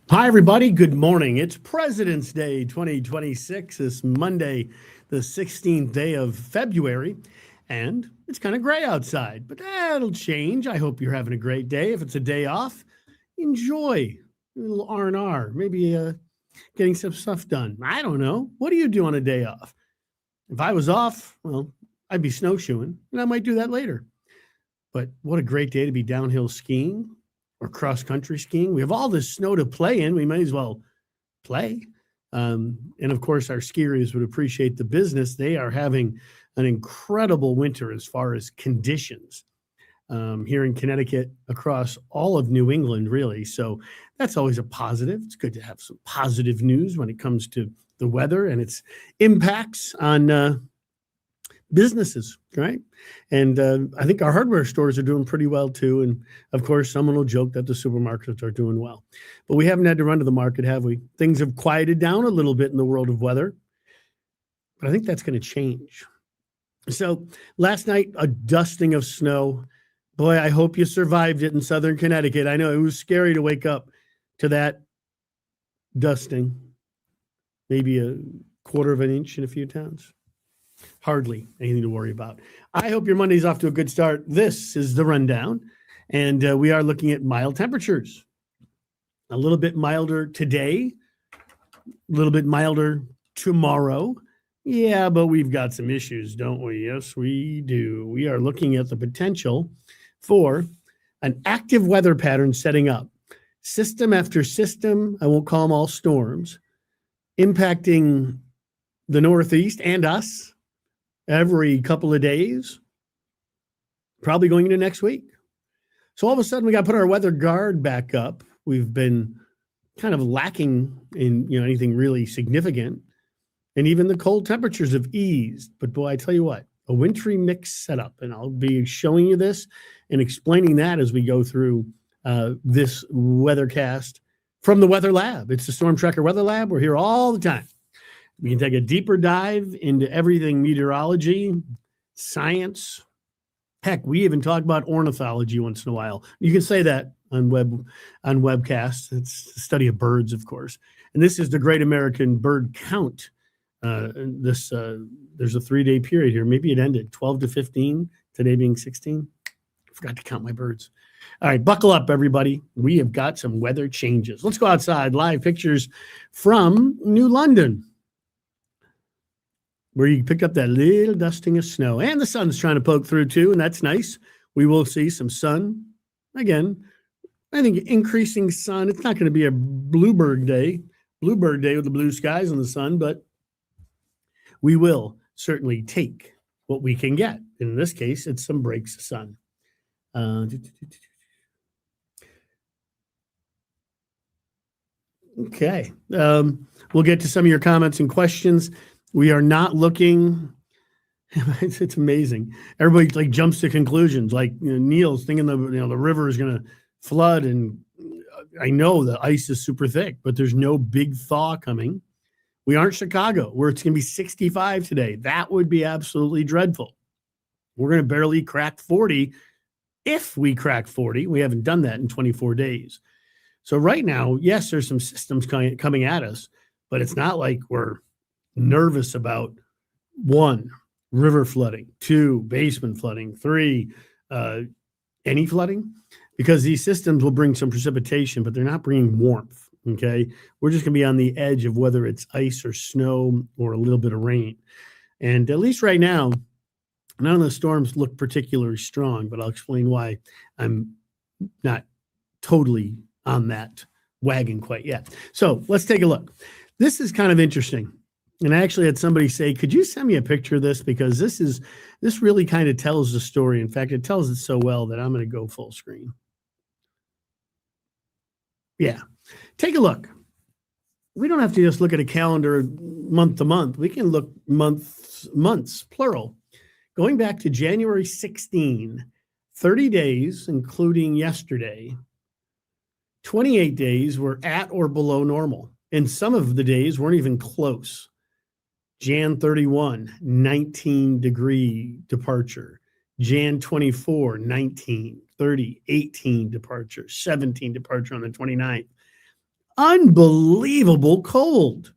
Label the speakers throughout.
Speaker 1: Hi, everybody. Good morning. It's President's Day 2026. This Monday, the 16th day of February, and it's kind of gray outside, but that'll change. I hope you're having a great day. If it's a day off, enjoy a little R&R, maybe getting some stuff done. I don't know. What do you do on a day off? If I was off, well, I'd be snowshoeing, and I might do that later. But what a great day to be downhill skiing or cross country skiing. We have all this snow to play in. We might as well play. And of course, our skiers would appreciate the business. They are having an incredible winter as far as conditions here in Connecticut, across all of New England, really. So that's always a positive. It's good to have some positive news when it comes to the weather and its impacts on businesses, right? And I think our hardware stores are doing pretty well too. And of course, someone will joke that the supermarkets are doing well. But we haven't had to run to the market, have we? Things have quieted down a little bit in the world of weather. But I think that's going to change. So last night, a dusting of snow. Boy, I hope you survived it in Southern Connecticut. I know it was scary to wake up to that dusting, maybe a quarter of an inch in a few towns. Hardly anything to worry about. I hope your Monday's off to a good start. This is the rundown, and we are looking at mild temperatures. A little bit milder today, a little bit milder tomorrow. Yeah, but we've got some issues, don't we? Yes, we do. We are looking at the potential for an active weather pattern setting up. System after system, I won't call them all storms, impacting the Northeast and us every couple of days, probably going into next week. So all of a sudden, we got to put our weather guard back up. We've been kind of lacking in anything really significant, and even the cold temperatures have eased. But boy, I tell you what, a wintry mix setup, and I'll be showing you this and explaining that as we go through this weathercast from the Weather Lab. It's the Storm Tracker Weather Lab. We're here all the time. We can take a deeper dive into everything meteorology, science. Heck, we even talk about ornithology once in a while. You can say that on webcasts. It's the study of birds, of course. And this is the Great American Bird Count. There's a 3-day period here. Maybe it ended 12 to 15. Today being 16. I forgot to count my birds. All right, buckle up, everybody. We have got some weather changes. Let's go outside. Live pictures from New London, where you picked up that little dusting of snow. And the sun's trying to poke through too, and that's nice. We will see some sun. Again, I think increasing sun. It's not going to be a bluebird day with the blue skies and the sun, but we will certainly take what we can get. In this case, it's some breaks of sun. Okay. We'll get to some of your comments and questions. We are not looking. It's amazing. Everybody like jumps to conclusions. Like Neil's thinking the river is going to flood, and I know the ice is super thick, but there's no big thaw coming. We aren't Chicago, where it's going to be 65 today. That would be absolutely dreadful. We're going to barely crack 40. If we crack 40, we haven't done that in 24 days. So right now, yes, there's some systems coming at us, but it's not like we're nervous about 1, river flooding, 2, basement flooding, 3, any flooding, because these systems will bring some precipitation, but they're not bringing warmth. Okay. We're just going to be on the edge of whether it's ice or snow or a little bit of rain. And at least right now, none of the storms look particularly strong, but I'll explain why I'm not totally on that wagon quite yet. So let's take a look. This is kind of interesting. And I actually had somebody say, could you send me a picture of this? Because this really kind of tells the story. In fact, it tells it so well that I'm going to go full screen. Yeah. Take a look. We don't have to just look at a calendar month to month. We can look months, plural. Going back to January 16, 30 days, including yesterday, 28 days were at or below normal. And some of the days weren't even close. Jan 31, 19-degree departure. Jan 24, 19, 30, 18 departure, 17 departure on the 29th. unbelievable cold.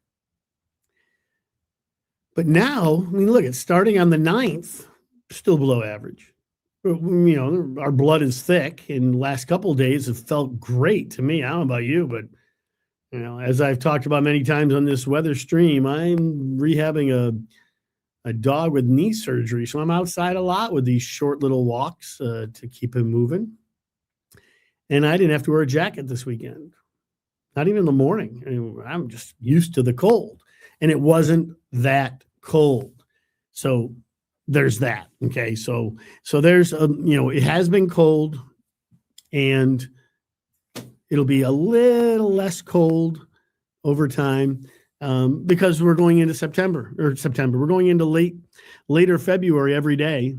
Speaker 1: But now, I mean, look, it's starting on the 9th, still below average. Our blood is thick, and the last couple of days have felt great to me. I don't know about you, but as I've talked about many times on this weather stream, I'm rehabbing a dog with knee surgery, so I'm outside a lot with these short little walks to keep him moving. And I didn't have to wear a jacket this weekend, not even in the morning. I'm just used to the cold, and it wasn't that cold. So there's that. Okay. So there's, it has been cold, and it'll be a little less cold over time because we're going into September. We're going into later February every day.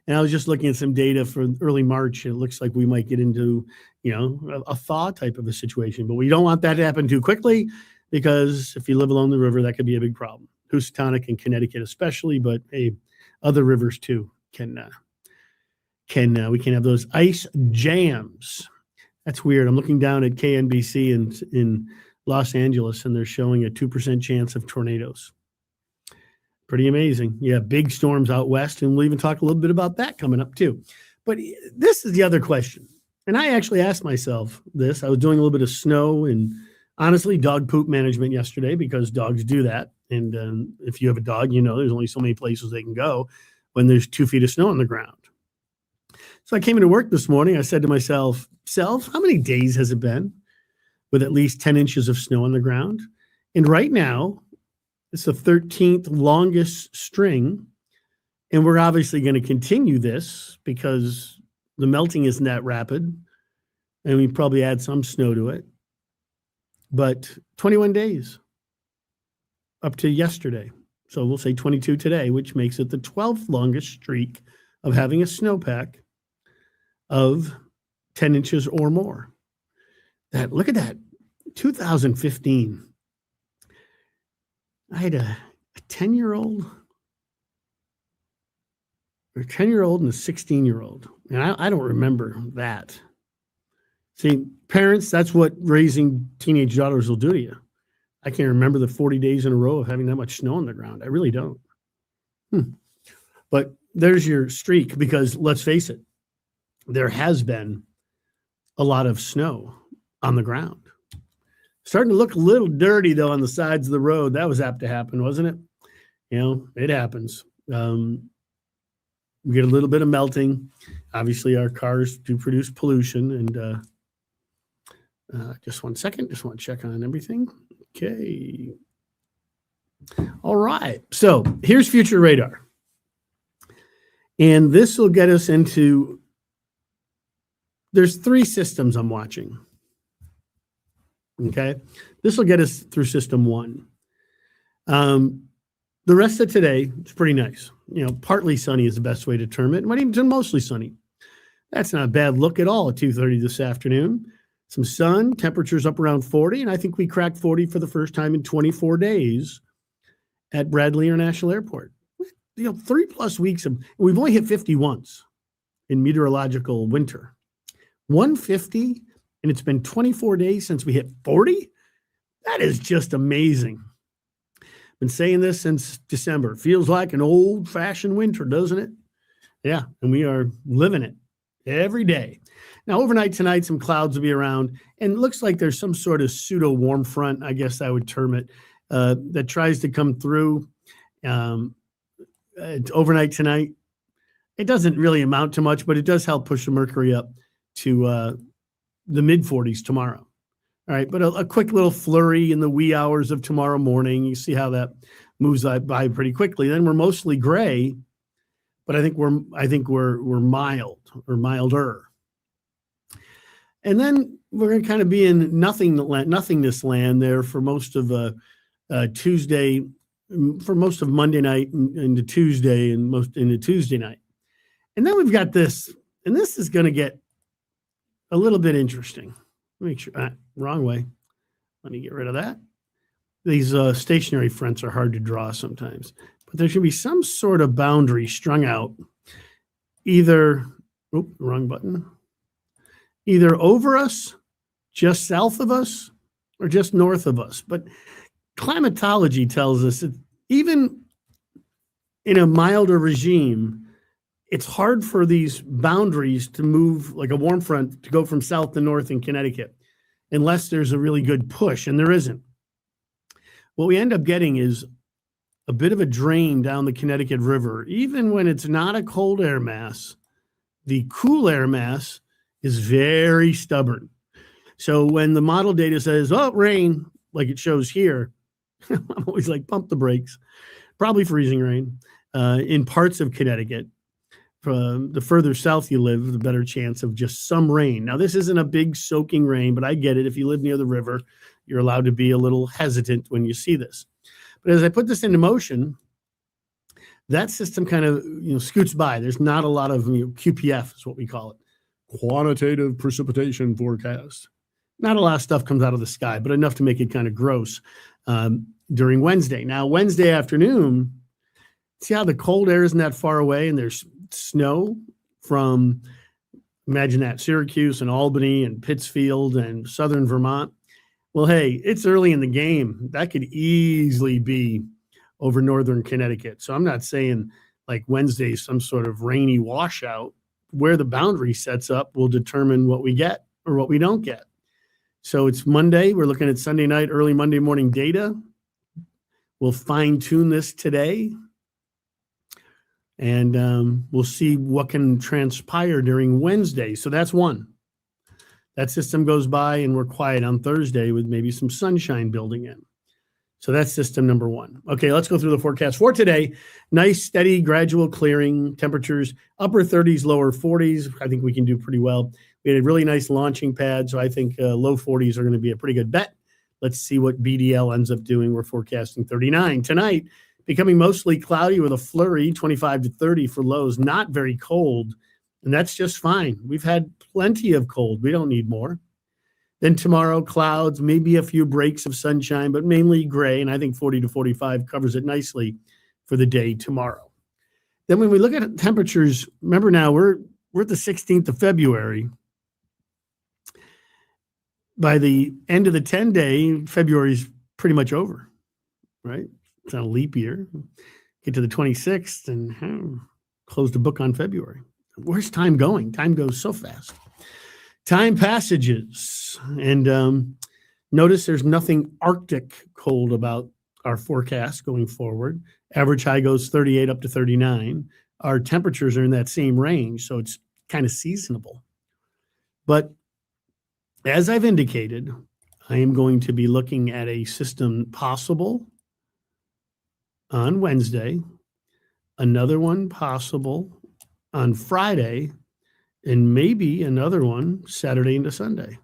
Speaker 1: And I was just looking at some data for early March, and it looks like we might get into, a thaw type of a situation. But we don't want that to happen too quickly, because if you live along the river, that could be a big problem. Housatonic and Connecticut especially, but other rivers too we can have those ice jams. That's weird. I'm looking down at KNBC in Los Angeles, and they're showing a 2% chance of tornadoes. Pretty amazing. Yeah, big storms out west, and we'll even talk a little bit about that coming up too. But this is the other question, and I actually asked myself this. I was doing a little bit of snow and, honestly, dog poop management yesterday, because dogs do that. And if you have a dog, there's only so many places they can go when there's 2 feet of snow on the ground. So I came into work this morning. I said to myself, how many days has it been with at least 10 inches of snow on the ground? And right now, it's the 13th longest string. And we're obviously going to continue this because the melting isn't that rapid. And we probably add some snow to it. But 21 days up to yesterday. So we'll say 22 today, which makes it the 12th longest streak of having a snowpack of 10 inches or more. Look at that. 2015. I had a 10-year-old or 10-year-old and a 16-year-old. And I don't remember that. See, parents, that's what raising teenage daughters will do to you. I can't remember the 40 days in a row of having that much snow on the ground. I really don't. But there's your streak, because let's face it, there has been a lot of snow on the ground. Starting to look a little dirty, though, on the sides of the road. That was apt to happen, wasn't it? It happens. We get a little bit of melting. Obviously, our cars do produce pollution. And just one second. Just want to check on everything. Okay. All right. So here's Future Radar. And this will get us into, there's 3 systems I'm watching. Okay. This will get us through system 1. The rest of today is pretty nice. Partly sunny is the best way to term it. It might even turn mostly sunny. That's not a bad look at all at 2:30 this afternoon. Some sun, temperatures up around 40, and I think we cracked 40 for the first time in 24 days at Bradley International Airport. 3+ weeks of, we've only hit 50 once in meteorological winter. 150, and it's been 24 days since we hit 40? That is just amazing. Been saying this since December. Feels like an old-fashioned winter, doesn't it? Yeah, and we are living it every day. Now, overnight tonight, some clouds will be around, and it looks like there's some sort of pseudo warm front, I guess I would term it, that tries to come through overnight tonight. It doesn't really amount to much, but it does help push the mercury up to the mid-40s tomorrow. All right, but a quick little flurry in the wee hours of tomorrow morning. You see how that moves by pretty quickly. Then we're mostly gray, but I think we're mild or milder. And then we're going to kind of be in nothingness land there for most of Tuesday, for most of Monday night into Tuesday, and most into Tuesday night. And then we've got this, and this is going to get a little bit interesting. Make sure, wrong way. Let me get rid of that. These stationary fronts are hard to draw sometimes, but there should be some sort of boundary strung out, either, wrong button, either over us, just south of us or just north of us. But climatology tells us that even in a milder regime, it's hard for these boundaries to move like a warm front to go from south to north in Connecticut unless there's a really good push, and there isn't. What we end up getting is a bit of a drain down the Connecticut River. Even when it's not a cold air mass, the cool air mass is very stubborn. So when the model data says, oh, rain, like it shows here, I'm always like, pump the brakes. Probably freezing rain in parts of Connecticut. The further south you live, the better chance of just some rain. Now, this isn't a big soaking rain, but I get it. If you live near the river, you're allowed to be a little hesitant when you see this. But as I put this into motion, that system kind of scoots by. There's not a lot of QPF is what we call it, quantitative precipitation forecast. Not a lot of stuff comes out of the sky, but enough to make it kind of gross during Wednesday. Now, Wednesday afternoon, see how the cold air isn't that far away, and there's snow from, imagine that, Syracuse and Albany and Pittsfield and southern Vermont. Well, hey, it's early in the game. That could easily be over northern Connecticut. So I'm not saying like Wednesday is some sort of rainy washout. Where the boundary sets up will determine what we get or what we don't get. So it's Monday. We're looking at Sunday night, early Monday morning data. We'll fine tune this today. And we'll see what can transpire during Wednesday. So that's one. That system goes by and we're quiet on Thursday with maybe some sunshine building in. So that's system number one. Okay, let's go through the forecast for today. Nice, steady, gradual clearing. Temperatures upper 30s, lower 40s. I think we can do pretty well. We had a really nice launching pad, so I think low 40s are going to be a pretty good bet. Let's see what BDL ends up doing. We're forecasting 39. Tonight, becoming mostly cloudy with a flurry, 25 to 30 for lows. Not very cold, and that's just fine. We've had plenty of cold. We don't need more. Then tomorrow, clouds, maybe a few breaks of sunshine, but mainly gray, and I think 40 to 45 covers it nicely for the day tomorrow. Then when we look at temperatures, remember now, we're at the 16th of February. By the end of the 10-day, February's pretty much over, right? It's not a leap year. Get to the 26th and close the book on February. Where's time going? Time goes so fast. Time passages. And notice there's nothing Arctic cold about our forecast going forward. Average high goes 38 up to 39. Our temperatures are in that same range, so it's kind of seasonable. But as I've indicated, I am going to be looking at a system possible on Wednesday, another one possible on Friday, and maybe another one Saturday into Sunday.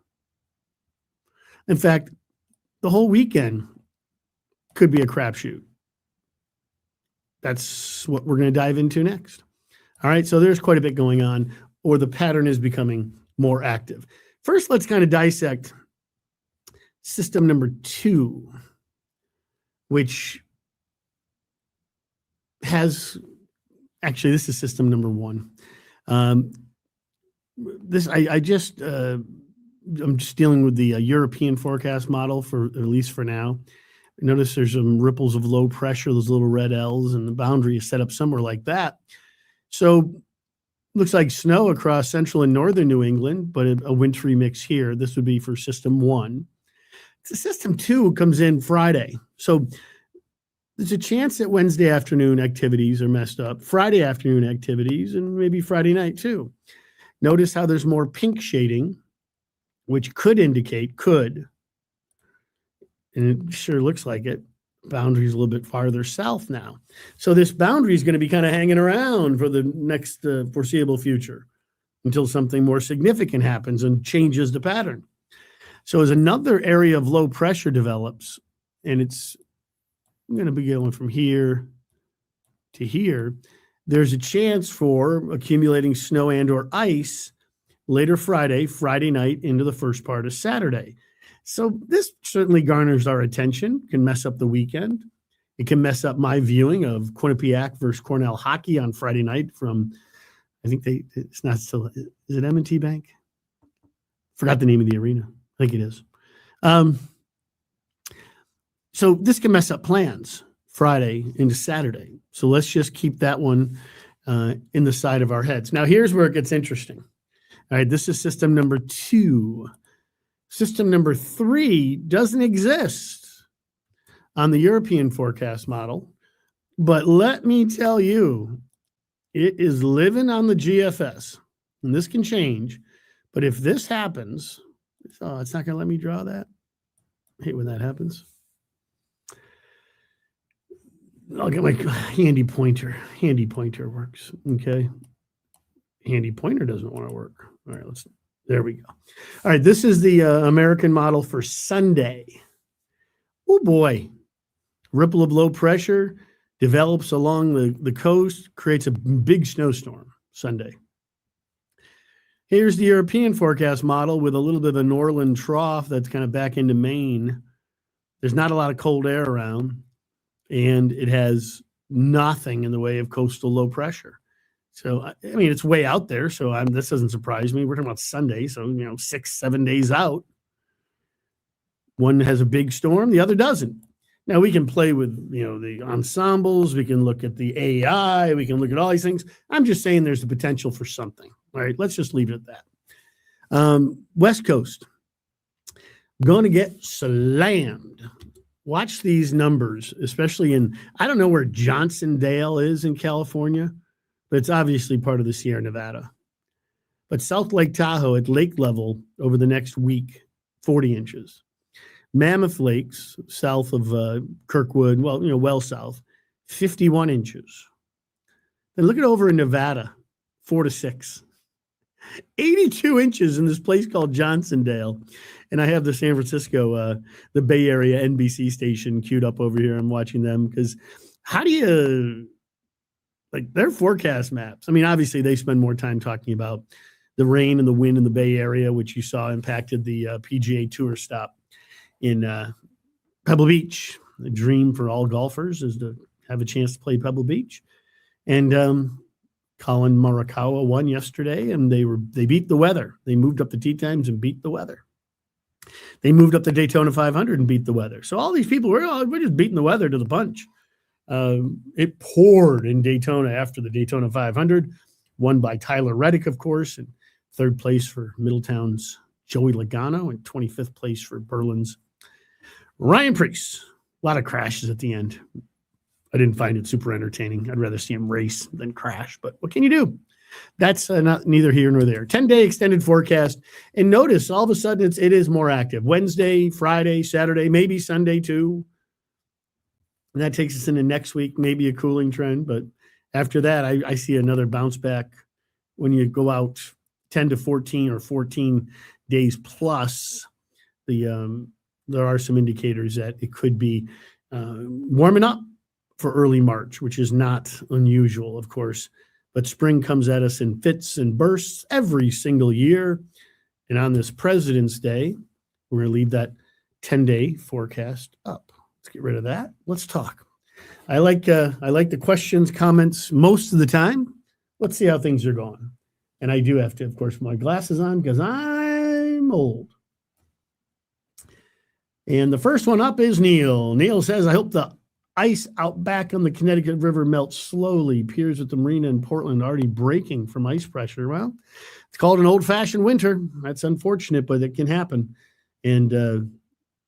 Speaker 1: In fact, the whole weekend could be a crapshoot. That's what we're going to dive into next. All right, so there's quite a bit going on, or the pattern is becoming more active. First, let's kind of dissect system number 2, which has, actually, this is system number 1. I'm just dealing with the European forecast model for at least for now. Notice there's some ripples of low pressure, those little red L's, and the boundary is set up somewhere like that. So looks like snow across central and northern New England, but a wintry mix here. This would be for system 1. System 2 comes in Friday. So there's a chance that Wednesday afternoon activities are messed up, Friday afternoon activities, and maybe Friday night too. Notice how there's more pink shading, which could indicate, and it sure looks like it, boundary's a little bit farther south now. So this boundary is going to be kind of hanging around for the next foreseeable future until something more significant happens and changes the pattern. So as another area of low pressure develops, and I'm going to be going from here to here, there's a chance for accumulating snow and or ice later Friday night into the first part of Saturday. So this certainly garners our attention, can mess up the weekend. It can mess up my viewing of Quinnipiac versus Cornell hockey on Friday night from, I think it's not still, is it M&T Bank? Forgot the name of the arena. think it is. So this can mess up plans Friday into Saturday. So let's just keep that one in the side of our heads. Now, here's where it gets interesting. All right, this is system number 2. System number 3 doesn't exist on the European forecast model, but let me tell you, it is living on the GFS, and this can change. But if this happens, it's not going to let me draw that. I hate when that happens. I'll get my handy pointer. Handy pointer works. Okay. Handy pointer doesn't want to work. All right, there we go. All right, this is the American model for Sunday. Oh boy. Ripple of low pressure develops along the coast, creates a big snowstorm Sunday. Here's the European forecast model with a little bit of a northern trough that's kind of back into Maine. There's not a lot of cold air around, and it has nothing in the way of coastal low pressure. So, I mean, it's way out there, so this doesn't surprise me. We're talking about Sunday, so, 6-7 days out. One has a big storm, the other doesn't. Now, we can play with, the ensembles. We can look at the AI. We can look at all these things. I'm just saying there's the potential for something. All right, let's just leave it at that. West Coast, going to get slammed. Watch these numbers, especially I don't know where Johnsondale is in California, but it's obviously part of the Sierra Nevada. But South Lake Tahoe at lake level over the next week, 40 inches. Mammoth Lakes, south of Kirkwood, well south, 51 inches. Then look at over in Nevada, 4 to 6. 82 inches in this place called Johnsondale. And I have the San Francisco, the Bay Area NBC station queued up over here. I'm watching them because how do you, their forecast maps? I mean, obviously they spend more time talking about the rain and the wind in the Bay Area, which you saw impacted the PGA Tour stop in Pebble Beach. The dream for all golfers is to have a chance to play Pebble Beach. And Colin Morikawa won yesterday, and they beat the weather. They moved up the tee times and beat the weather. They moved up the Daytona 500 and beat the weather. So all these people we're just beating the weather to the punch. It poured in Daytona after the Daytona 500, won by Tyler Reddick, of course, and third place for Middletown's Joey Logano, and 25th place for Berlin's Ryan Preece. A lot of crashes at the end. I didn't find it super entertaining. I'd rather see him race than crash, but what can you do? That's not neither here nor there. 10-day extended forecast. And notice all of a sudden it is more active. Wednesday, Friday, Saturday, maybe Sunday too. And that takes us into next week, maybe a cooling trend. But after that, I see another bounce back when you go out 10 to 14 or 14 days plus. There are some indicators that it could be warming up for early March, which is not unusual, of course. But spring comes at us in fits and bursts every single year. And on this President's Day, we're going to leave that 10-day forecast up. Let's get rid of that. Let's talk. I like the questions, comments most of the time. Let's see how things are going. And I do have to, of course, put my glasses on because I'm old. And the first one up is Neil. Neil says, I hope the ice out back on the Connecticut River melts slowly. Piers at the marina in Portland already breaking from ice pressure. Well, it's called an old-fashioned winter. That's unfortunate, but it can happen. And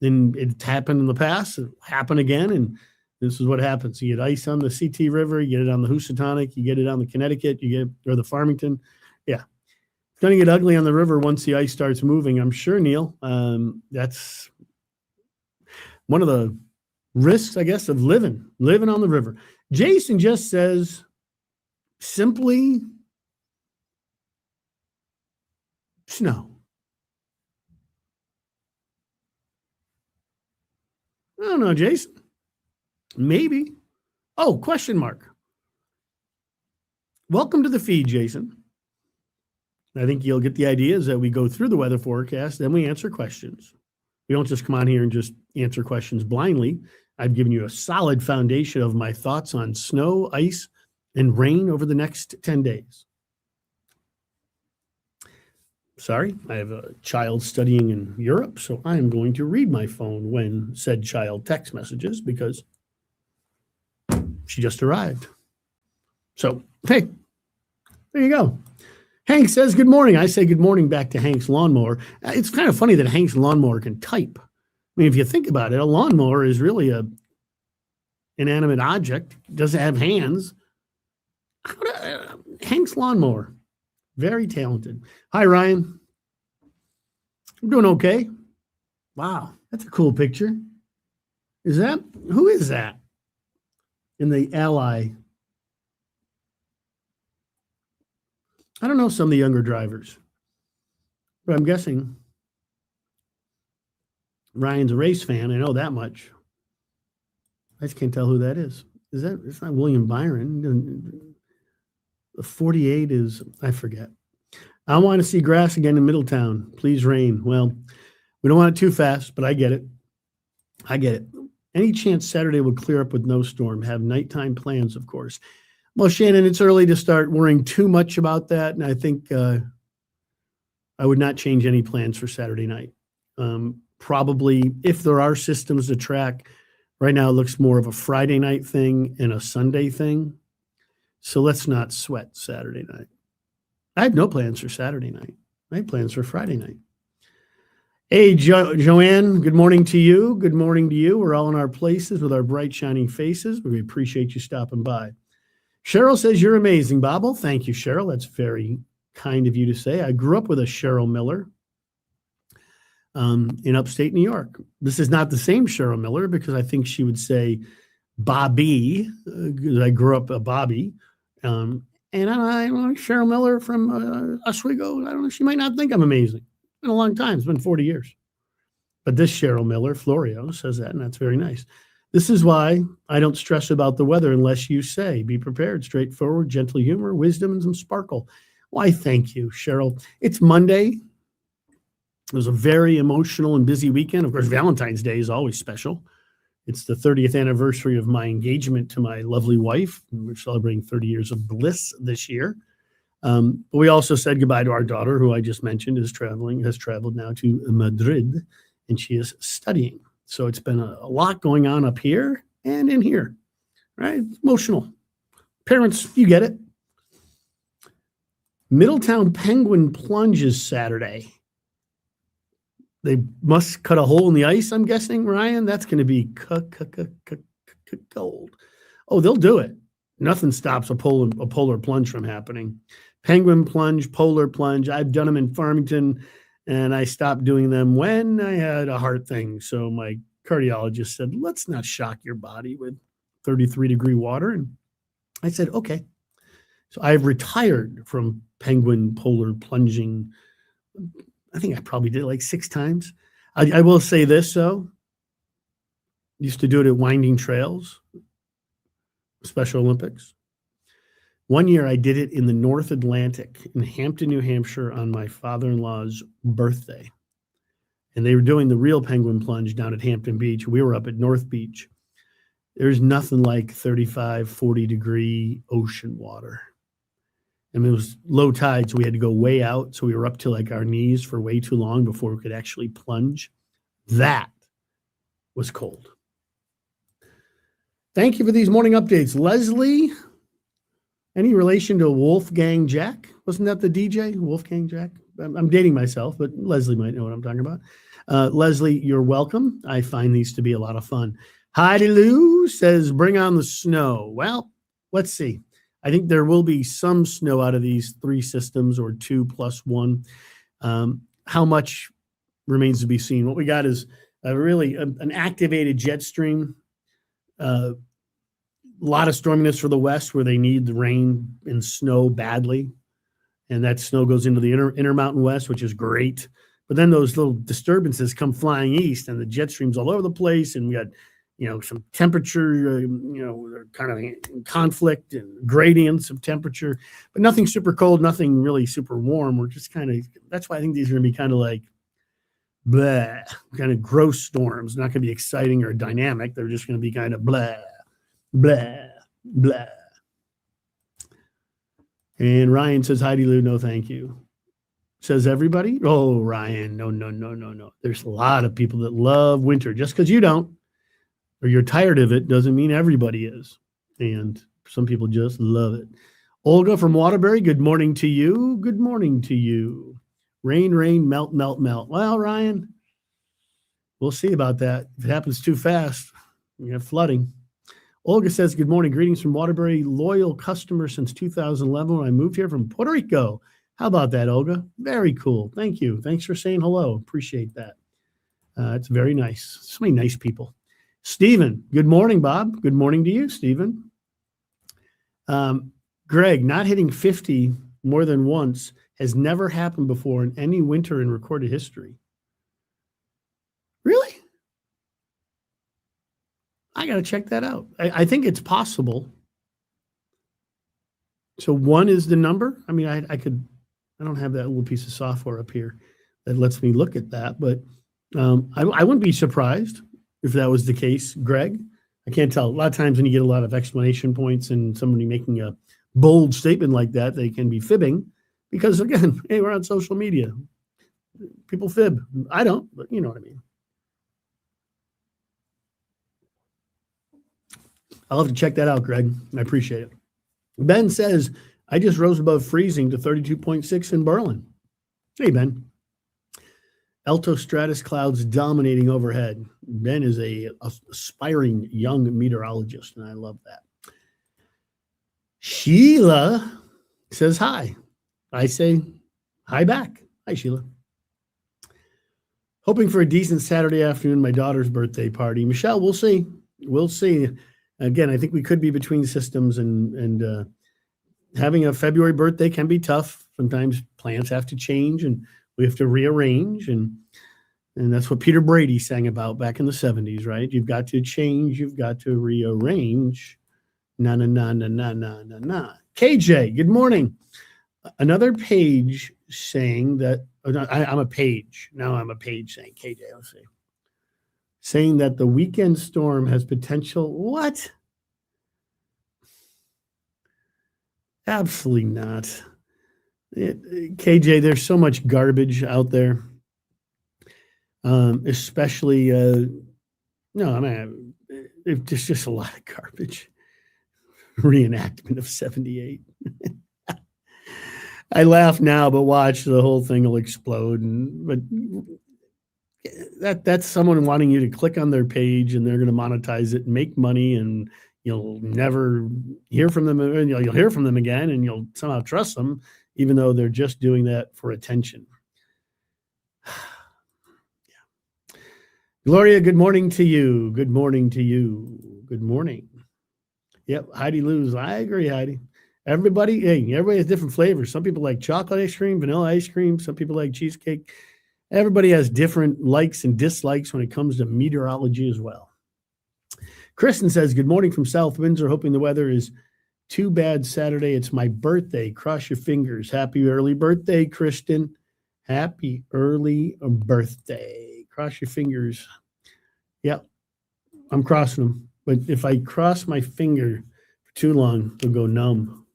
Speaker 1: then it's happened in the past. It'll happen again, and this is what happens. You get ice on the CT River, you get it on the Housatonic, you get it on the Connecticut, or the Farmington. Yeah. It's going to get ugly on the river once the ice starts moving, I'm sure, Neil. That's one of the risks, I guess, of living on the river. Jason just says, simply snow. I don't know, Jason. Maybe. Oh, question mark. Welcome to the feed, Jason. I think you'll get the idea is that we go through the weather forecast, then we answer questions. We don't just come on here and just answer questions blindly. I've given you a solid foundation of my thoughts on snow, ice, and rain over the next 10 days. Sorry, I have a child studying in Europe, so I am going to read my phone when said child text messages because she just arrived. So, hey, there you go. Hank says good morning. I say good morning back to Hank's lawnmower. It's kind of funny that Hank's lawnmower can type. I mean, if you think about it, a lawnmower is really a inanimate object. It doesn't have hands. Hank's lawnmower. Very talented. Hi, Ryan. I'm doing okay. Wow, that's a cool picture. Who is that? In the Ally. I don't know some of the younger drivers, but I'm guessing Ryan's a race fan. I know that much. I just can't tell who that is. It's not William Byron. The 48 is, I forget. I want to see grass again in Middletown. Please rain. Well, we don't want it too fast, but I get it. Any chance Saturday will clear up with no storm? Have nighttime plans, of course. Well, Shannon, it's early to start worrying too much about that. And I think I would not change any plans for Saturday night. Probably if there are systems to track, right now it looks more of a Friday night thing and a Sunday thing. So let's not sweat Saturday night. I have no plans for Saturday night. I have plans for Friday night. Hey, Joanne, good morning to you. Good morning to you. We're all in our places with our bright, shining faces. We appreciate you stopping by. Cheryl says, you're amazing, Bob. Well, thank you, Cheryl. That's very kind of you to say. I grew up with a Cheryl Miller in upstate New York. This is not the same Cheryl Miller because I think she would say Bobby, because I grew up a Bobby. And I Cheryl Miller from Oswego. I don't know. She might not think I'm amazing. It's been a long time. It's been 40 years. But this Cheryl Miller, Florio, says that, and that's very nice. This is why I don't stress about the weather unless you say, be prepared, straightforward, gentle humor, wisdom, and some sparkle. Why, thank you, Cheryl. It's Monday. It was a very emotional and busy weekend. Of course, Valentine's Day is always special. It's the 30th anniversary of my engagement to my lovely wife. We're celebrating 30 years of bliss this year. But we also said goodbye to our daughter, who I just mentioned has traveled now to Madrid, and she is studying. So it's been a lot going on up here and in here, right? Emotional. Parents, you get it. Middletown Penguin plunges Saturday. They must cut a hole in the ice, I'm guessing, Ryan. That's going to be cold. Oh, they'll do it. Nothing stops a polar plunge from happening. Penguin plunge, polar plunge. I've done them in Farmington, and I stopped doing them when I had a heart thing. So my cardiologist said, let's not shock your body with 33-degree water. And I said, okay. So I've retired from penguin polar plunging. I think I probably did it like 6 times. I will say this, though. Used to do it at Winding Trails, Special Olympics. One year I did it in the North Atlantic in Hampton, New Hampshire on my father-in-law's birthday. And they were doing the real penguin plunge down at Hampton Beach. We were up at North Beach. There's nothing like 35, 40-degree ocean water. And it was low tide, so we had to go way out. So we were up to like our knees for way too long before we could actually plunge. That was cold. Thank you for these morning updates. Leslie, any relation to Wolfgang Jack? Wasn't that the DJ, Wolfgang Jack? I'm dating myself, but Leslie might know what I'm talking about. Leslie, you're welcome. I find these to be a lot of fun. Heidi Lou says, bring on the snow. Well, let's see. I think there will be some snow out of these 3 systems or 2 plus 1. How much remains to be seen. What we got is an activated jet stream. A lot of storminess for the west where they need the rain and snow badly. And that snow goes into the Intermountain West, which is great. But then those little disturbances come flying east and the jet streams all over the place. And we got, some temperature, kind of in conflict and gradients of temperature, but nothing super cold, nothing really super warm. We're just that's why I think these are going to be kind of like blah, kind of gross storms. Not going to be exciting or dynamic. They're just going to be kind of blah, blah, blah. And Ryan says, Heidi Lou, no, thank you. says everybody. Oh, Ryan, no. There's a lot of people that love winter. Just because you don't or you're tired of it doesn't mean everybody is. And some people just love it. Olga from Waterbury, good morning to you. Good morning to you. Rain, melt. Well, Ryan, we'll see about that. If it happens too fast, you have flooding. Olga says, good morning. Greetings from Waterbury. Loyal customer since 2011 when I moved here from Puerto Rico. How about that, Olga? Very cool. Thank you. Thanks for saying hello. Appreciate that. It's very nice. So many nice people. Stephen, good morning, Bob. Good morning to you, Stephen. Greg, not hitting 50 more than once has never happened before in any winter in recorded history. Really? I got to check that out. I think it's possible. So 1 is the number. I mean, I don't have that little piece of software up here that lets me look at that, but I wouldn't be surprised if that was the case, Greg. I can't tell. A lot of times when you get a lot of exclamation points and somebody making a bold statement like that, they can be fibbing because, again, hey, we're on social media. People fib. I don't, but you know what I mean. I'll have to check that out, Greg. I appreciate it. Ben says, I just rose above freezing to 32.6 in Berlin. Hey, Ben. Alto stratus clouds dominating overhead. Ben is a aspiring young meteorologist, and I love that. Sheila says hi. I say hi back. Hi, Sheila. Hoping for a decent Saturday afternoon, my daughter's birthday party. Michelle, we'll see. We'll see. Again, I think we could be between systems, and having a February birthday can be tough. Sometimes plans have to change, and we have to rearrange, and that's what Peter Brady sang about back in the 70s, right? You've got to change. You've got to rearrange. Na. KJ, good morning. Another page saying that I'm a page. Now I'm a page saying KJ, let's see. Saying that the weekend storm has potential. What? Absolutely not. KJ, there's so much garbage out there. Especially, there's just a lot of garbage. Reenactment of 78. I laugh now, but watch, the whole thing will explode. But that's someone wanting you to click on their page, and they're going to monetize it and make money, and you'll never hear from them. And you'll hear from them again, and you'll somehow trust them, even though they're just doing that for attention. Yeah. Gloria, good morning to you. Good morning to you. Good morning. Yep, Heidi Luz. I agree, Heidi. Everybody has different flavors. Some people like chocolate ice cream, vanilla ice cream. Some people like cheesecake. Everybody has different likes and dislikes when it comes to meteorology as well. Kristen says, good morning from South Windsor. Hoping the weather is too bad Saturday. It's my birthday. Cross your fingers. Happy early birthday, Kristen. Happy early birthday. Cross your fingers. Yep, I'm crossing them. But if I cross my finger for too long, it'll go numb,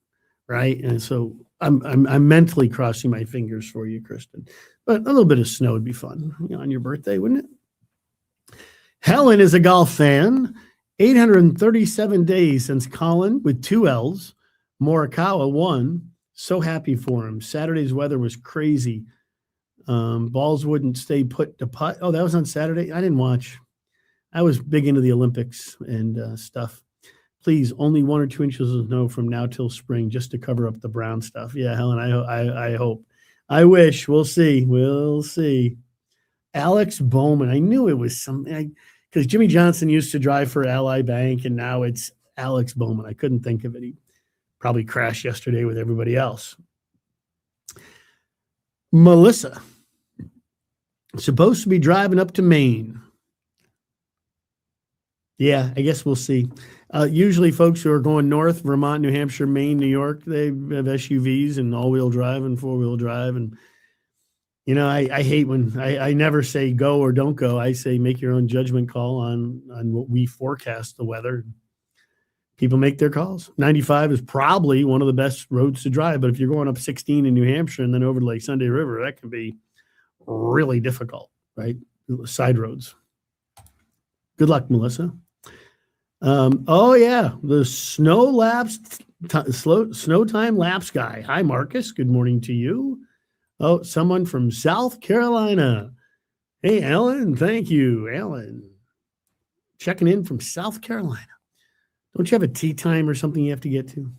Speaker 1: right? And so I'm mentally crossing my fingers for you, Kristen. But a little bit of snow would be fun, on your birthday, wouldn't it? Helen is a golf fan. 837 days since Colin with 2 L's. Morikawa won. So happy for him. Saturday's weather was crazy. Balls wouldn't stay put to putt. Oh, that was on Saturday? I didn't watch. I was big into the Olympics and stuff. Please, only 1 or 2 inches of snow from now till spring just to cover up the brown stuff. Yeah, Helen, I hope. I wish. We'll see. We'll see. Alex Bowman. I knew it was something because Jimmy Johnson used to drive for Ally Bank, and now it's Alex Bowman. I couldn't think of it. He probably crashed yesterday with everybody else. Melissa. Supposed to be driving up to Maine. Yeah, I guess we'll see. Usually folks who are going north, Vermont, New Hampshire, Maine, New York, they have SUVs and all-wheel drive and four-wheel drive. And, I hate when I never say go or don't go. I say make your own judgment call on what we forecast the weather. people make their calls. 95 is probably one of the best roads to drive, but if you're going up 16 in New Hampshire and then over to Lake Sunday River, that can be really difficult, right? Side roads. Good luck, Melissa. Oh yeah, the snow time lapse guy. Hi, Marcus. Good morning to you. Oh, someone from South Carolina. Hey, Alan. Thank you, Alan. Checking in from South Carolina. Don't you have a tea time or something you have to get to?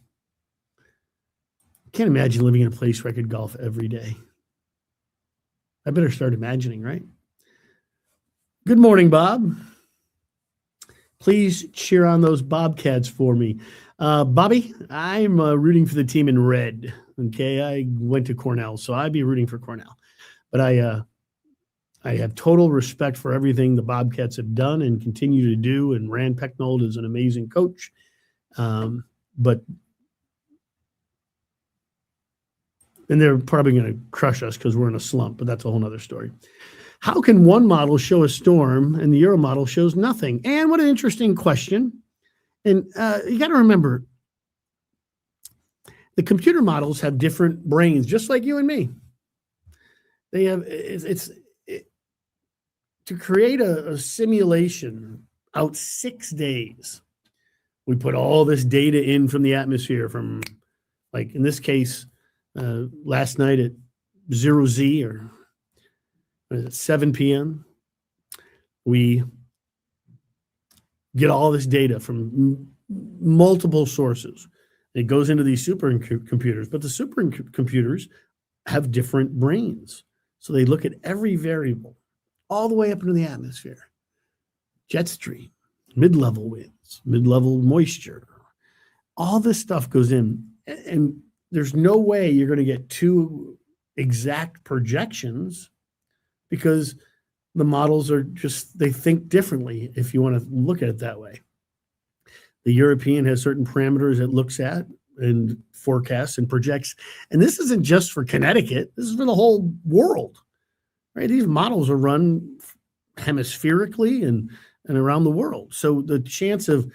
Speaker 1: I can't imagine living in a place where I could golf every day. I better start imagining, right? Good morning, Bob. Please cheer on those Bobcats for me. Bobby, I'm rooting for the team in red. Okay, I went to Cornell, so I'd be rooting for Cornell. But I have total respect for everything the Bobcats have done and continue to do. And Rand Pecknold is an amazing coach. And they're probably going to crush us because we're in a slump, but that's a whole nother story. How can one model show a storm and the Euro model shows nothing? And what an interesting question. And you got to remember, the computer models have different brains, just like you and me. They have, to create a simulation out 6 days, we put all this data in from the atmosphere from, like in this case, last night at 0Z or at 7 p.m., we get all this data from multiple sources. It goes into these supercomputers, but the supercomputers have different brains. So they look at every variable all the way up into the atmosphere. Jet stream, mid-level winds, mid-level moisture. All this stuff goes in, and there's no way you're going to get two exact projections because the models are just, they think differently if you want to look at it that way. The European has certain parameters it looks at and forecasts and projects. And this isn't just for Connecticut. This is for the whole world, right? These models are run hemispherically and around the world. So the chance of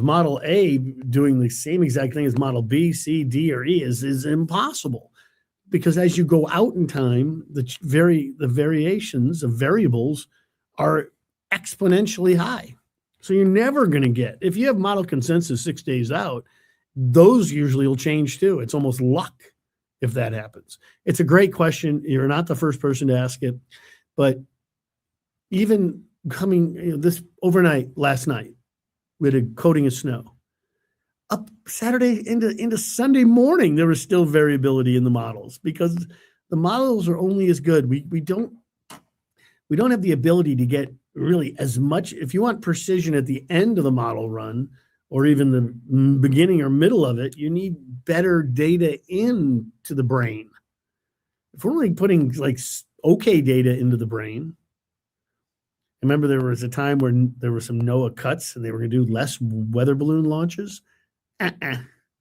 Speaker 1: model A doing the same exact thing as model B, C, D, or E is impossible. Because as you go out in time, the variations of variables are exponentially high. So you're never going to get, if you have model consensus 6 days out, those usually will change too. It's almost luck if that happens. It's a great question. You're not the first person to ask it, but even coming this overnight, last night, we had a coating of snow. Up Saturday into Sunday morning, there was still variability in the models because the models are only as good. We don't have the ability to get really as much. If you want precision at the end of the model run or even the beginning or middle of it, you need better data into the brain. If we're only putting like okay data into the brain, remember there was a time where there were some NOAA cuts and they were going to do less weather balloon launches.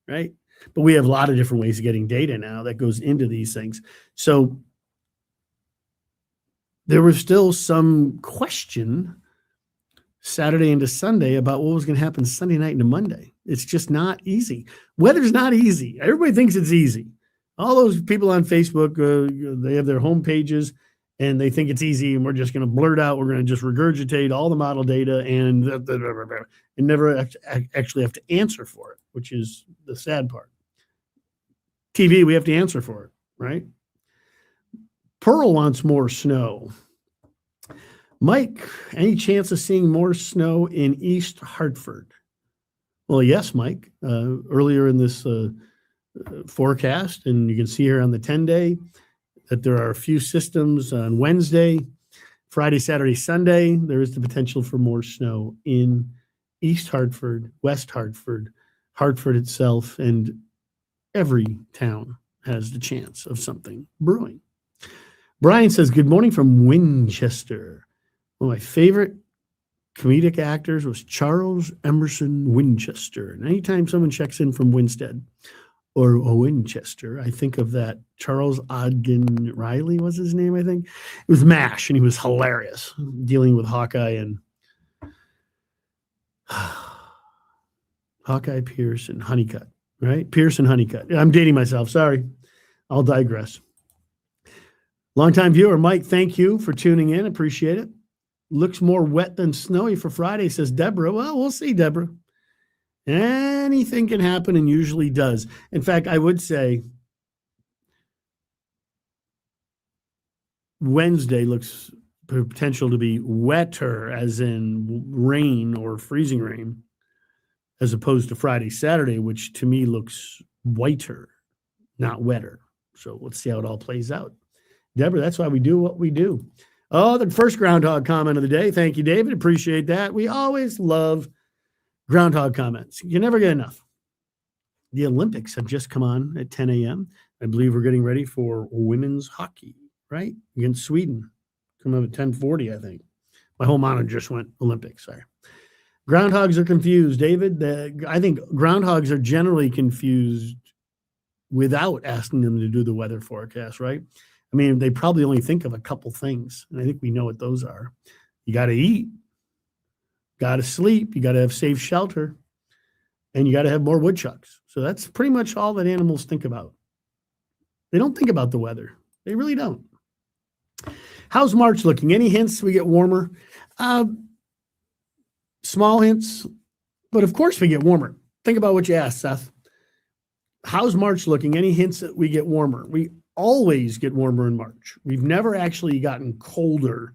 Speaker 1: Right? But we have a lot of different ways of getting data now that goes into these things. So there was still some question Saturday into Sunday about what was going to happen Sunday night into Monday. It's just not easy. Weather's not easy. Everybody thinks it's easy. All those people on Facebook, they have their home pages and they think it's easy and we're just going to blurt out, we're going to just regurgitate all the model data and never actually have to answer for it, which is the sad part. TV, we have to answer for it, right? Pearl wants more snow. Mike, any chance of seeing more snow in East Hartford? Well, yes, Mike. Earlier in this forecast, and you can see here on the 10-day, that there are a few systems on Wednesday, Friday, Saturday, Sunday. There is the potential for more snow in East Hartford, West Hartford, Hartford itself, and every town has the chance of something brewing. Brian says, good morning from Winchester. One of my favorite comedic actors was Charles Emerson Winchester. And anytime someone checks in from Winstead or Winchester, I think of that Charles Ogden Riley was his name, I think. It was MASH, and he was hilarious dealing with Hawkeye and Hawkeye, Pierce, and Honeycutt, right? Pierce and Honeycutt. I'm dating myself. Sorry. I'll digress. Longtime viewer, Mike, thank you for tuning in. Appreciate it. Looks more wet than snowy for Friday, says Deborah. Well, we'll see, Deborah. Anything can happen and usually does. In fact, I would say Wednesday looks potential to be wetter, as in rain or freezing rain, as opposed to Friday, Saturday, which to me looks whiter, not wetter. So let's see how it all plays out. Deborah, that's why we do what we do. Oh, the first groundhog comment of the day. Thank you, David. Appreciate that. We always love groundhog comments. You never get enough. The Olympics have just come on at 10 a.m. I believe we're getting ready for women's hockey, right? Against Sweden. Coming up at 10:40, I think. My whole monitor just went Olympics. Sorry. Groundhogs are confused, David. I think groundhogs are generally confused without asking them to do the weather forecast, right? I mean, they probably only think of a couple things, and I think we know what those are. You got to eat, got to sleep, you got to have safe shelter, and you got to have more woodchucks. So that's pretty much all that animals think about. They don't think about the weather. They really don't. How's March looking? Any hints we get warmer? Small hints, but of course we get warmer. Think about what you asked, Seth. How's March looking? Any hints that we get warmer? We always get warmer in March. We've never actually gotten colder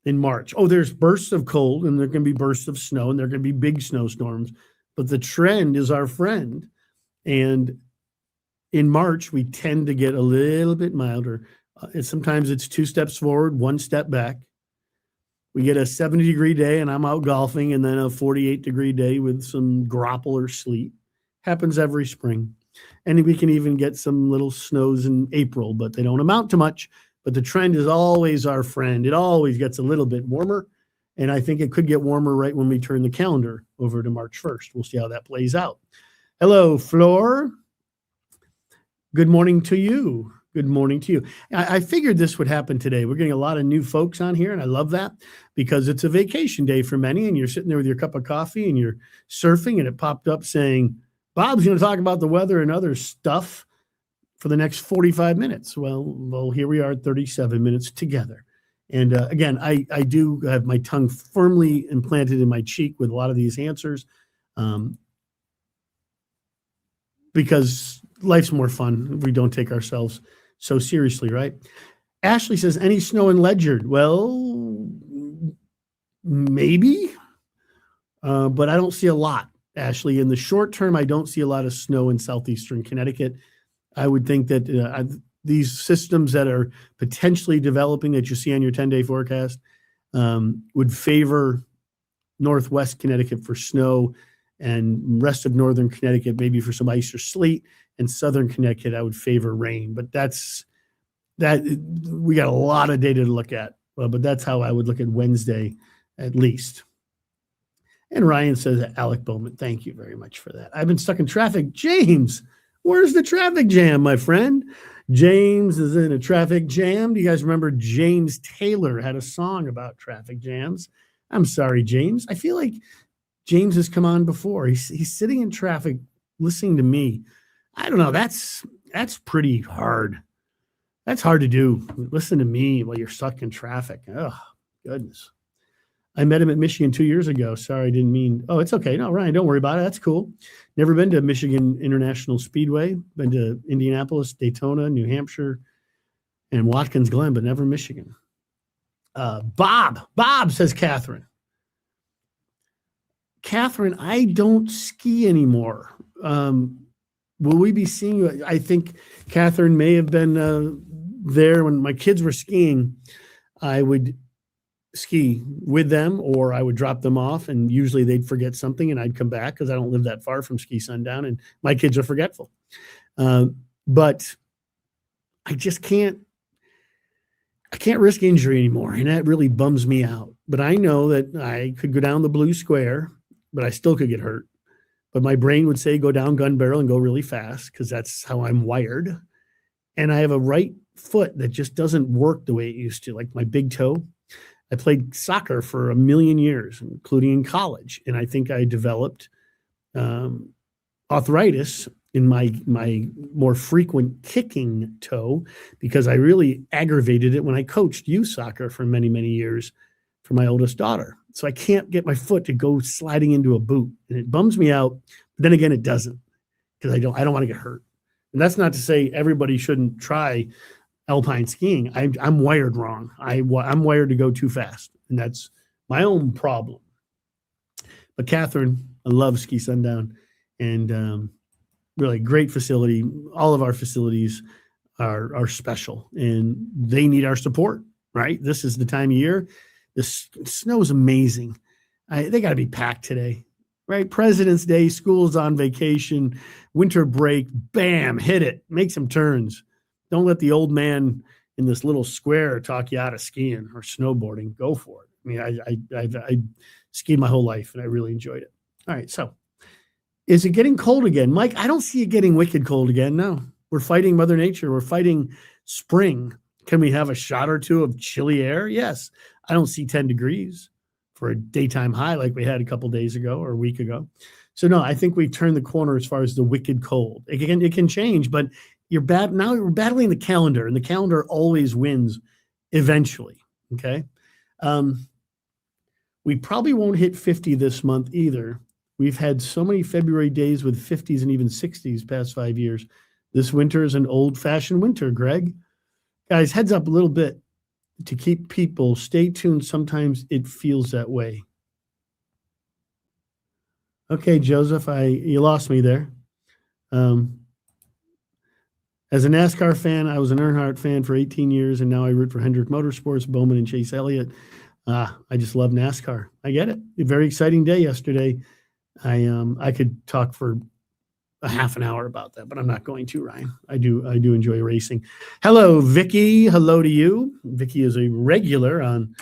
Speaker 1: in March. Oh, there's bursts of cold, and there can be bursts of snow, and there can be big snowstorms, but the trend is our friend. And in March, we tend to get a little bit milder. Sometimes it's 2 steps forward, 1 step back. We get a 70-degree day, and I'm out golfing, and then a 48-degree day with some grapple or sleet. Happens every spring. And we can even get some little snows in April, but they don't amount to much. But the trend is always our friend. It always gets a little bit warmer, and I think it could get warmer right when we turn the calendar over to March 1st. We'll see how that plays out. Hello, Flor. Good morning to you. Good morning to you. I figured this would happen today. We're getting a lot of new folks on here, and I love that because it's a vacation day for many, and you're sitting there with your cup of coffee and you're surfing, and it popped up saying, Bob's going to talk about the weather and other stuff for the next 45 minutes. Well, here we are, 37 minutes together. And again, I do have my tongue firmly implanted in my cheek with a lot of these answers because life's more fun if we don't take ourselves so seriously, right? Ashley says, any snow in Ledyard? Well, maybe, but I don't see a lot, Ashley. In the short term, I don't see a lot of snow in southeastern Connecticut. I would think that these systems that are potentially developing that you see on your 10-day forecast would favor northwest Connecticut for snow, and rest of northern Connecticut maybe for some ice or sleet, and southern Connecticut I would favor rain. But we got a lot of data to look at. But that's how I would look at Wednesday at least. And Ryan says, Alec Bowman, thank you very much for that. I've been stuck in traffic. James, where's the traffic jam, my friend? James is in a traffic jam. Do you guys remember James Taylor had a song about traffic jams? I'm sorry, James. I feel like James has come on before. He's sitting in traffic listening to me. I don't know. That's pretty hard. That's hard to do. Listen to me while you're stuck in traffic. Oh, goodness. I met him at Michigan 2 years ago. Sorry, I didn't mean. Oh, it's okay. No, Ryan, don't worry about it. That's cool. Never been to Michigan International Speedway. Been to Indianapolis, Daytona, New Hampshire, and Watkins Glen, but never Michigan. Bob, says Catherine. Catherine, I don't ski anymore. Will we be seeing you? I think Catherine may have been there when my kids were skiing. I would ski with them, or I would drop them off, and usually they'd forget something, and I'd come back because I don't live that far from Ski Sundown, and my kids are forgetful. But I just can't risk injury anymore, and that really bums me out. But I know that I could go down the blue square, but I still could get hurt. But my brain would say go down gun barrel and go really fast because that's how I'm wired. And I have a right foot that just doesn't work the way it used to, like my big toe. I played soccer for a million years, including in college. And I think I developed arthritis in my more frequent kicking toe because I really aggravated it when I coached youth soccer for many, many years for my oldest daughter. So I can't get my foot to go sliding into a boot, and it bums me out. But then again, it doesn't because I don't want to get hurt. And that's not to say everybody shouldn't try alpine skiing. I'm wired wrong. I'm wired to go too fast, and that's my own problem. But Catherine, I love Ski Sundown, and really great facility. All of our facilities are special, and they need our support. Right, this is the time of year. The snow is amazing. They got to be packed today. Right, President's Day, school's on vacation, winter break. Bam, hit it. Make some turns. Don't let the old man in this little square talk you out of skiing or snowboarding. Go for it. I mean, I skied my whole life, and I really enjoyed it. All right, so is it getting cold again? Mike, I don't see it getting wicked cold again. No, we're fighting Mother Nature. We're fighting spring. Can we have a shot or two of chilly air? Yes. I don't see 10 degrees for a daytime high like we had a couple days ago or a week ago. So, no, I think we've turned the corner as far as the wicked cold. It can change, but now we're battling the calendar, and the calendar always wins eventually, okay? We probably won't hit 50 this month either. We've had so many February days with 50s and even 60s past 5 years. This winter is an old-fashioned winter, Greg. Guys, heads up a little bit to keep people. Stay tuned. Sometimes it feels that way. Okay, Joseph, you lost me there. As a NASCAR fan, I was an Earnhardt fan for 18 years, and now I root for Hendrick Motorsports, Bowman, and Chase Elliott. I just love NASCAR. I get it. A very exciting day yesterday. I could talk for a half an hour about that, but I'm not going to, Ryan. I do enjoy racing. Hello, Vicky. Hello to you. Vicky is a regular on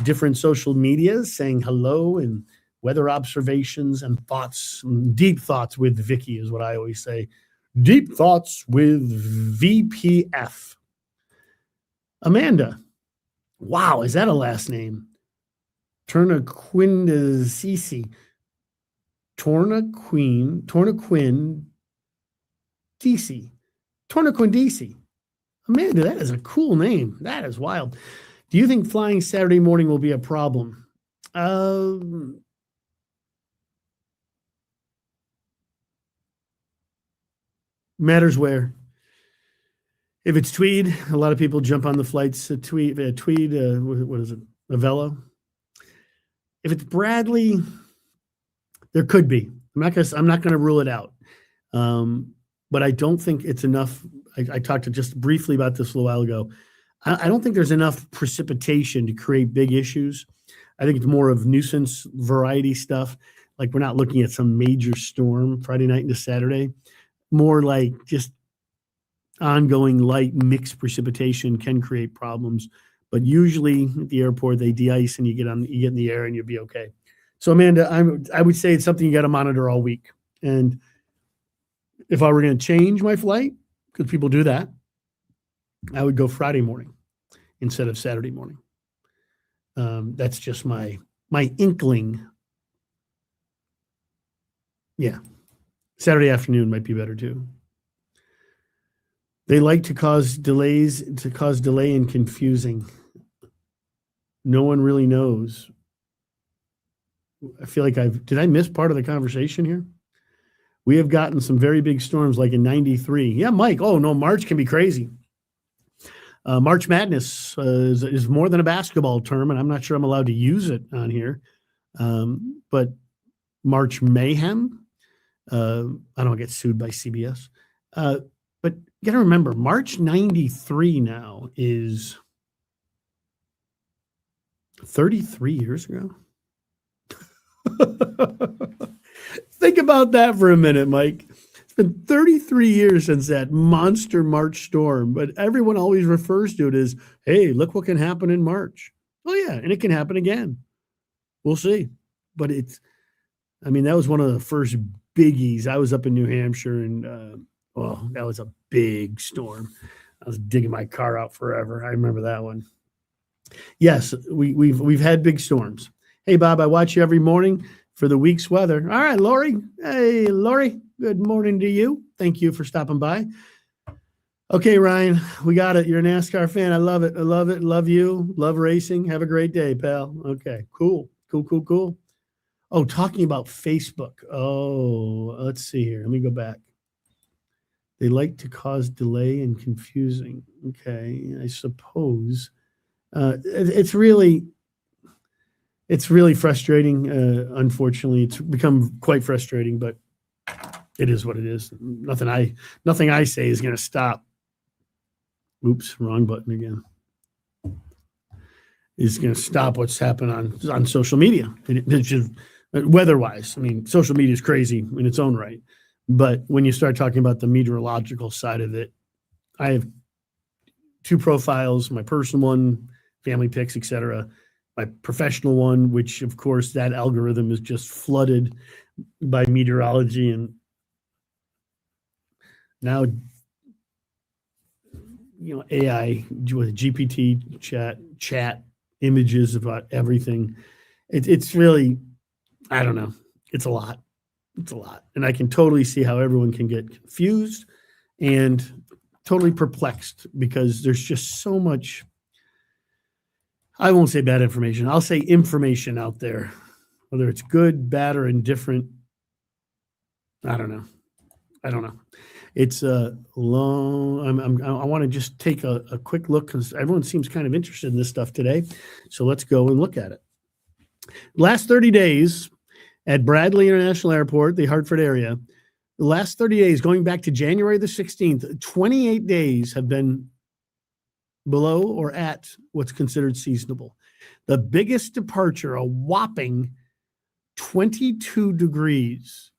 Speaker 1: different social medias saying hello and weather observations and thoughts, deep thoughts with Vicky is what I always say. Deep thoughts with VPF. Amanda. Wow, is that a last name? Tornaquindisi. Tornaquin DC. Tornaquindisi. Amanda, that is a cool name. That is wild. Do you think flying Saturday morning will be a problem? Matters where. If it's Tweed, a lot of people jump on the flights at Tweed, what is it? Avello. If it's Bradley, there could be. I'm not going to rule it out. But I don't think it's enough. I talked just briefly about this a little while ago. I don't think there's enough precipitation to create big issues. I think it's more of nuisance variety stuff. Like we're not looking at some major storm Friday night into Saturday. More like just ongoing light mixed precipitation can create problems. But usually at the airport, they de-ice and you get in the air and you'll be okay. So Amanda, I would say it's something you got to monitor all week. And if I were going to change my flight, because people do that, I would go Friday morning instead of Saturday morning. That's just my inkling. Yeah. Saturday afternoon might be better too. They like to cause delay and confusing. No one really knows. I feel like did I miss part of the conversation here? We have gotten some very big storms like in 93. Yeah, Mike. Oh, no, March can be crazy. March Madness is more than a basketball term, and I'm not sure I'm allowed to use it on here. But March Mayhem, I don't want to get sued by CBS. But you got to remember, March 93 now is 33 years ago. Think about that for a minute, Mike. It's been 33 years since that monster March storm, but everyone always refers to it as, hey, look what can happen in March. Oh, yeah, and it can happen again. We'll see. But that was one of the first biggies. I was up in New Hampshire, and that was a big storm. I was digging my car out forever. I remember that one. Yes, we've had big storms. Hey, Bob, I watch you every morning. for the week's weather. All right, Lori. Hey, Lori, good morning to you. Thank you for stopping by. Okay, Ryan, we got it. You're a NASCAR fan. I love it. I love it. Love you. Love racing. Have a great day, pal. Okay, cool. Cool. Oh, talking about Facebook. Oh, let's see here. Let me go back. They like to cause delay and confusing. Okay, I suppose. It's really frustrating. Unfortunately, it's become quite frustrating, but it is what it is. Nothing I say is going to stop. Oops, wrong button again. Is going to stop what's happened on social media. It's just weather-wise. I mean, social media is crazy in its own right, but when you start talking about the meteorological side of it, I have two profiles: my personal one, family pics, etc. My professional one, which of course that algorithm is just flooded by meteorology, and now AI with GPT chat images about everything. It's really, I don't know. It's a lot. And I can totally see how everyone can get confused and totally perplexed because there's just so much, I won't say bad information. I'll say information out there, whether it's good, bad, or indifferent. I don't know. It's a long. I want to just take a quick look because everyone seems kind of interested in this stuff today. So let's go and look at it. Last 30 days at Bradley International Airport, the Hartford area, the last 30 days going back to January the 16th, 28 days have been below or at what's considered seasonable. The biggest departure, a whopping 22 degrees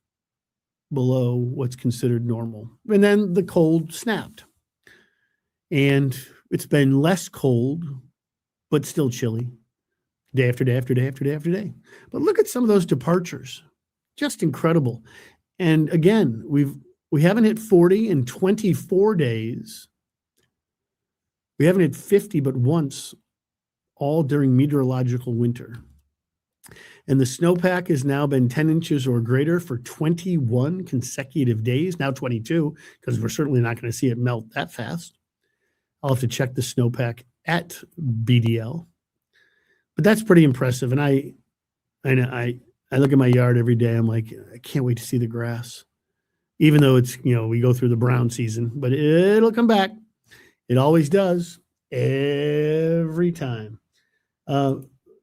Speaker 1: below what's considered normal. And then the cold snapped. And it's been less cold, but still chilly, day after day after day after day after day. But look at some of those departures. Just incredible. And again, we haven't hit 40 in 24 days. We haven't hit 50 but once, all during meteorological winter. And the snowpack has now been 10 inches or greater for 21 consecutive days, now 22, because we're certainly not going to see it melt that fast. I'll have to check the snowpack at BDL. But that's pretty impressive. And I look at my yard every day. I'm like, I can't wait to see the grass. Even though it's, we go through the brown season, but it'll come back. It always does, every time.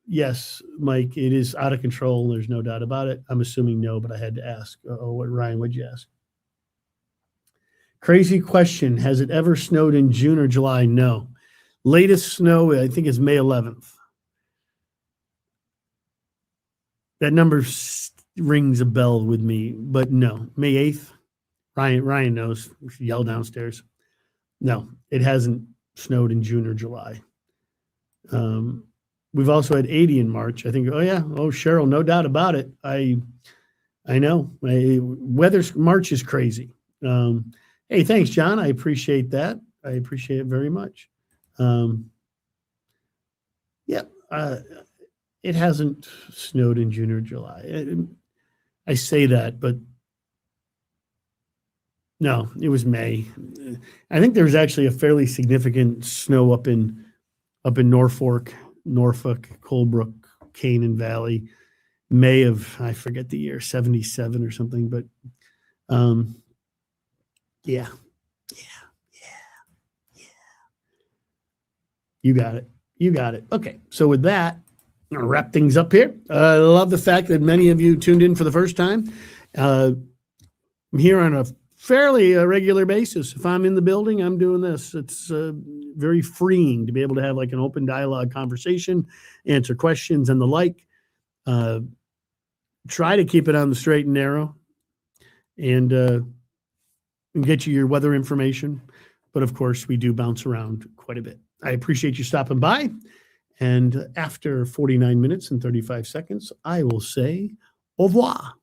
Speaker 1: Yes, Mike, it is out of control. There's no doubt about it. I'm assuming no, but I had to ask. Ryan, what'd you ask? Crazy question. Has it ever snowed in June or July? No. Latest snow, I think, is May 11th. That number rings a bell with me, but no. May 8th? Ryan knows. Yell downstairs. No, it hasn't snowed in June or July. We've also had 80 in March. I think, Cheryl, no doubt about it. I know. March is crazy. Hey, thanks, John. I appreciate that. I appreciate it very much. It hasn't snowed in June or July. I say that, but no, it was May. I think there was actually a fairly significant snow up in Norfolk, Colebrook, Canaan Valley, May of, I forget the year, 77 or something. But yeah. You got it. Okay, so with that, I'm going to wrap things up here. I love the fact that many of you tuned in for the first time. I'm here on a fairly regular basis. If I'm in the building, I'm doing this. It's very freeing to be able to have like an open dialogue conversation, answer questions and the like. Try to keep it on the straight and narrow and get you your weather information. But of course, we do bounce around quite a bit. I appreciate you stopping by. And after 49 minutes and 35 seconds, I will say au revoir.